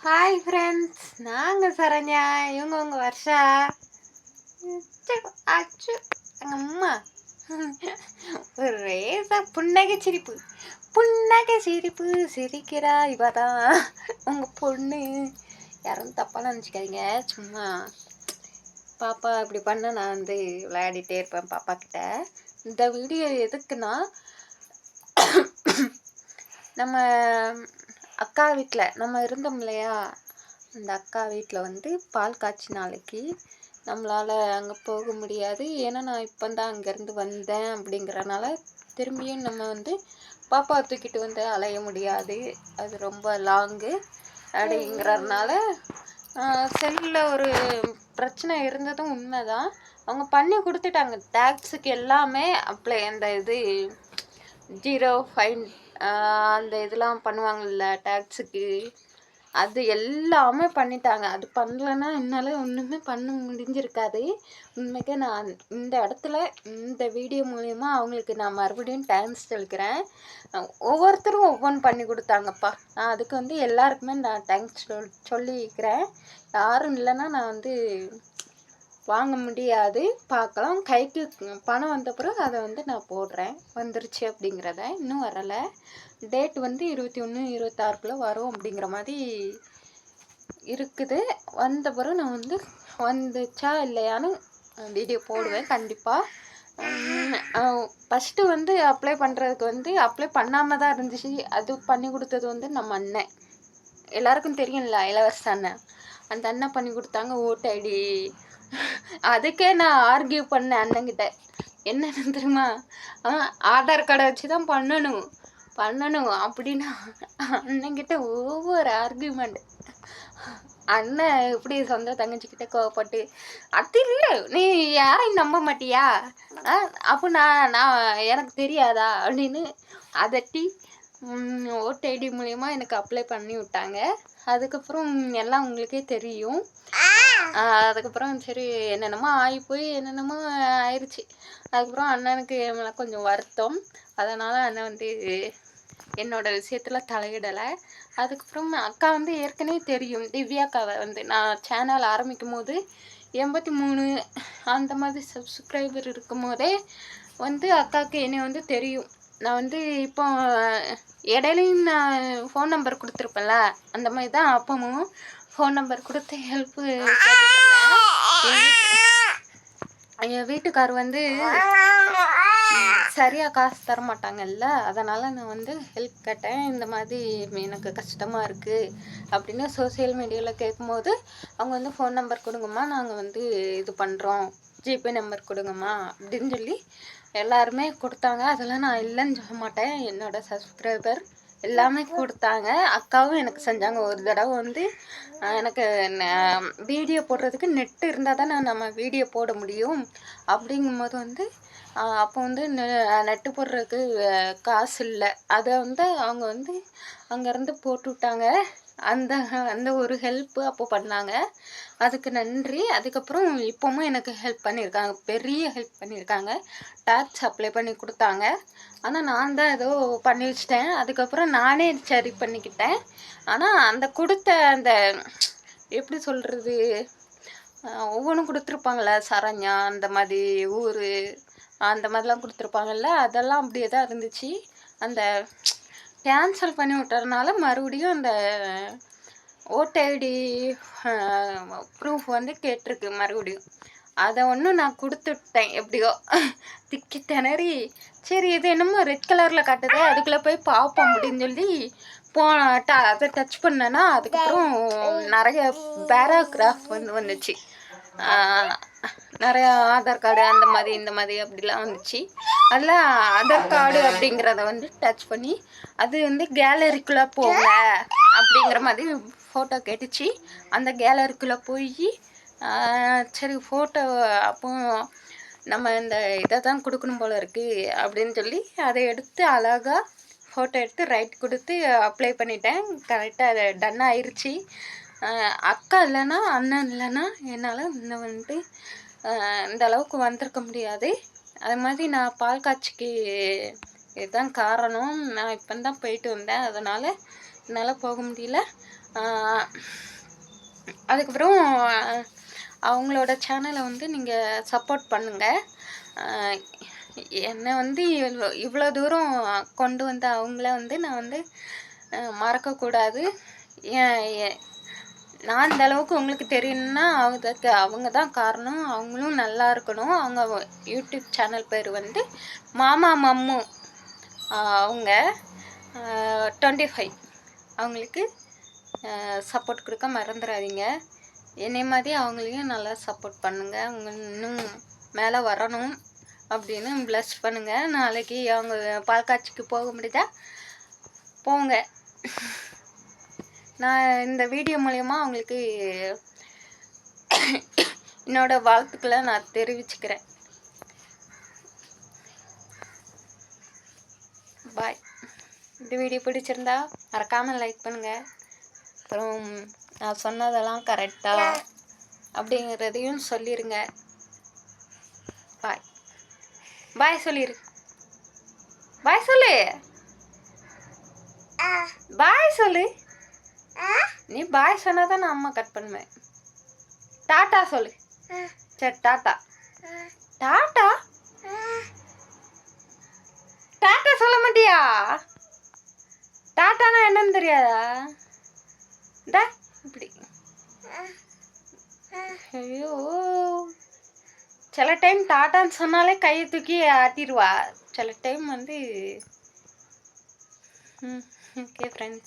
Hi friends, நாங்கள் சரண்யா, இவங்க உங்கள் வர்ஷா. அச்சு எங்கள் அம்மா ஒரு ரேசா புன்னகை சிரிப்பு சிரிக்கிறா இவதான் உங்கள் பொண்ணு. யாரும் தப்பாக நினச்சிக்காதீங்க. சும்மா பாப்பா இப்படி பண்ண நான் விளையாடிட்டே இருப்பேன் பாப்பா கிட்ட. இந்த வீடியோ எதுக்குன்னா, நம்ம அக்கா வீட்டில் நம்ம இருந்தோம் இல்லையா, அந்த அக்கா வீட்டில் பால் காய்ச்சி நாளைக்கு நம்மளால் அங்கே போக முடியாது. ஏன்னா நான் இப்போ தான் அங்கேருந்து வந்தேன் அப்படிங்கிறனால திரும்பியும் நம்ம பாப்பா தூக்கிட்டு அலைய முடியாது. அது ரொம்ப லாங்கு அப்படிங்கிறதுனால செல்லில் ஒரு பிரச்சனை இருந்ததும் உண்மைதான். அவங்க பண்ணி கொடுத்துட்டாங்க. டேக்ஸுக்கு எல்லாமே அப்ளை, அந்த இது 0 ஃபைன் அந்த இதெல்லாம் பண்ணுவாங்கள்ல டேக்ஸுக்கு, அது எல்லாமே பண்ணிட்டாங்க. அது பண்ணலன்னா என்னால் ஒன்றுமே பண்ண முடிஞ்சிருக்காது. உண்மைக்கே நான் இந்த இடத்துல இந்த வீடியோ மூலயமா அவங்களுக்கு நான் மறுபடியும் தேங்க்ஸ் சொல்லிக்கிறேன். ஒவ்வொருத்தரும் ஒவ்வொன்று பண்ணி கொடுத்தாங்கப்பா. நான் அதுக்கு எல்லாருக்குமே நான் தேங்க்ஸ் சொல்லிக்கிறேன். யாரும் இல்லைன்னா நான் வாங்க முடியாது. பார்க்கலாம். கைக்கு பணம் வந்த பிறகு அதை நான் போடுறேன். வந்துருச்சு அப்படிங்கிறத. இன்னும் வரலை. டேட் 21 26 வரும் அப்படிங்கிற மாதிரி இருக்குது. வந்த பிறகு நான் வந்துச்சா இல்லையான்னு வீடியோ போடுவேன் கண்டிப்பாக. ஃபஸ்ட்டு அப்ளை பண்ணுறதுக்கு அப்ளை பண்ணாமல் தான் இருந்துச்சு. அது பண்ணி கொடுத்தது நம்ம அண்ணன். எல்லாருக்கும் தெரியும்ல, இளவரச அண்ணன். அந்த அண்ணன் பண்ணி கொடுத்தாங்க ஓட்டு ஐடி. அதுக்கே நான் ஆர்கியூ பண்ணேன் அண்ணங்கிட்ட. என்னன்னு தெரியுமா, ஆதார் கார்டை வச்சு தான் பண்ணணும் அப்படின்னா அண்ணங்கிட்ட ஒவ்வொரு ஆர்கியூமெண்ட். அண்ணன் இப்படி சொந்த தங்கச்சிக்கிட்ட கோவப்பட்டு, அது இல்லை நீ யாரையும் நம்ப மாட்டியா, அப்போ நான் எனக்கு தெரியாதா அப்படின்னு அதட்டி ஓட்டு ஐடி மூலயமா எனக்கு அப்ளை பண்ணி விட்டாங்க. அதுக்கப்புறம் எல்லாம் உங்களுக்கே தெரியும். அதுக்கப்புறம் சரி என்னென்னமோ ஆகி போய் என்னென்னமோ ஆயிடுச்சு. அதுக்கப்புறம் அண்ணனுக்கு மேலே கொஞ்சம் வருத்தம். அதனால் அண்ணன் என்னோடய விஷயத்தில் தலையிடலை. அதுக்கப்புறம் அக்கா ஏற்கனவே தெரியும். திவ்யாக்காவை நான் சேனல் ஆரம்பிக்கும் போது 83 அந்த மாதிரி சப்ஸ்கிரைபர் இருக்கும் போதே அக்காவுக்கு என்னை தெரியும். நான் இப்போ இடையிலையும் நான் ஃபோன் நம்பர் கொடுத்துருப்பேன்ல, அந்த மாதிரி தான் அப்பவும் ஃபோன் நம்பர் கொடுத்து ஹெல்ப்பு கேட்டுருந்தேன். என் வீட்டுக்கார் சரியாக காசு தர மாட்டாங்கல்ல, அதனால் நான் ஹெல்ப் கேட்டேன். இந்த மாதிரி எனக்கு கஷ்டமாக இருக்குது அப்படின்னு சோசியல் மீடியாவில் கேட்கும்போது அவங்க ஃபோன் நம்பர் கொடுங்கம்மா, நாங்கள் இது பண்ணுறோம், ஜிபே நம்பர் கொடுங்கம்மா அப்படின்னு சொல்லி எல்லாருமே கொடுத்தாங்க. அதெல்லாம் நான் இல்லைன்னு சொல்ல மாட்டேன். என்னோடய சப்ஸ்கிரைபர் எல்லாமே கொடுத்தாங்க. அக்காவும் எனக்கு செஞ்சாங்க. ஒரு தடவை எனக்கு வீடியோ போடுறதுக்கு நெட்டு இருந்தால் தான் நம்ம வீடியோ போட முடியும். அப்படிங்கும்போது அப்போ நெட்டு போடுறதுக்கு காசு இல்லை. அதை அவங்க அங்கேருந்து போட்டு விட்டாங்க. அந்த அந்த ஒரு ஹெல்ப்பு அப்போ பண்ணாங்க. அதுக்கு நன்றி. அதுக்கப்புறம் இப்போவும் எனக்கு ஹெல்ப் பண்ணியிருக்காங்க, பெரிய ஹெல்ப் பண்ணியிருக்காங்க. டேக்ஸ் அப்ளை பண்ணி கொடுத்தாங்க. ஆனால் நான் தான் ஏதோ பண்ணி வச்சிட்டேன். அதுக்கப்புறம் நானே சரி பண்ணிக்கிட்டேன். ஆனால் அந்த கொடுத்த அந்த எப்படி சொல்கிறது, ஒவ்வொன்றும் கொடுத்துருப்பாங்கள, சரண்யா அந்த மாதிரி ஊர் அந்த மாதிரிலாம் கொடுத்துருப்பாங்கல்ல, அதெல்லாம் அப்படியே தான் இருந்துச்சு. அந்த கேன்சல் பண்ணி விட்டதுனால மறுபடியும் அந்த ஓட்டு ஐடி ப்ரூஃப் கேட்டிருக்கு மறுபடியும். அதை நான் கொடுத்துட்டேன் எப்படியோ திக்கி திணறி. சரி இது என்னமோ ரெட் கலரில் காட்டுது, அதுக்குள்ளே போய் பார்ப்போம் அப்படின்னு சொல்லி அதை டச் பண்ணேன்னா அதுக்கப்புறம் நிறைய பேராகிராஃப் வந்துச்சு. நிறையா ஆதார் கார்டு அந்த மாதிரி இந்த மாதிரி அப்படிலாம் வந்துச்சு. அதில் ஆதார் கார்டு அப்படிங்கிறத டச் பண்ணி அது கேலரிக்குள்ளே போங்க அப்படிங்கிற மாதிரி ஃபோட்டோ கேட்டுச்சு. அந்த கேலரிக்குள்ளே போய் சரி ஃபோட்டோ அப்போ நம்ம இந்த இதை தான் கொடுக்கணும் போல் இருக்குது அப்படின்னு சொல்லி அதை எடுத்து அழகாக ஃபோட்டோ எடுத்து ரைட் கொடுத்து அப்ளை பண்ணிட்டேன். கரெக்டாக அது டன் ஆயிடுச்சு. அக்கா இல்லைன்னா அண்ணன் இல்லைன்னா என்னால் இன்னும் இந்த அளவுக்கு வந்திருக்க முடியாது. அது மாதிரி நான் பால் காய்ச்சிக்கு இதுதான் காரணம். நான் இப்போ தான் போயிட்டு வந்தேன், அதனால் என்னால் போக முடியல. அதுக்கப்புறம் அவங்களோட சேனலை வந்து நீங்கள் சப்போர்ட் பண்ணுங்கள். என்னை வந்து இவ்வளோ தூரம் கொண்டு வந்த அவங்கள வந்து நான் வந்து மறக்கக்கூடாது. நான் இந்த அளவுக்கு உங்களுக்கு தெரியணும்னா அதுக்கு அவங்க தான் காரணம். அவங்களும் நல்லா இருக்கணும். அவங்க யூடியூப் சேனல் பேர் வந்து மாமா மம்மு. அவங்க 25. அவங்களுக்கு சப்போர்ட் கொடுக்க மறந்துடாதீங்க. என்னை மாதிரி அவங்களையும் நல்லா சப்போர்ட் பண்ணுங்கள். அவங்க இன்னும் மேலே வரணும் அப்படின்னு ப்ளஸ் பண்ணுங்கள். நாளைக்கு அவங்க பால் காட்சிக்கு போக முடியுதா? போங்க. நான் இந்த வீடியோ மூலயமா அவங்களுக்கு என்னோடய வாழ்த்துக்களை நான் தெரிவிச்சுக்கிறேன். பாய். இந்த வீடியோ பிடிச்சிருந்தா மறக்காமல் லைக் பண்ணுங்கள். அப்புறம் நான் சொன்னதெல்லாம் கரெக்டாக அப்படிங்கிறதையும் சொல்லிடுங்க. பாய். பாய் சொல்லிடு. பாய் சொல்லு. பாய் சொல்லு. நீ பாய் சொன்னால் தான் நான் அம்மா கட் பண்ணுவேன். டாட்டா சொல்லு. சரி டாட்டா. டாட்டா டாட்டா சொல்ல மாட்டியா? டாட்டானா என்னன்னு தெரியாதா? டா இப்படி. ஐயோ, சில டைம் டாட்டான்னு சொன்னாலே கையை தூக்கி ஆட்டிடுவா. சில டைம் வந்து ஓகே ஃப்ரெண்ட்ஸ்.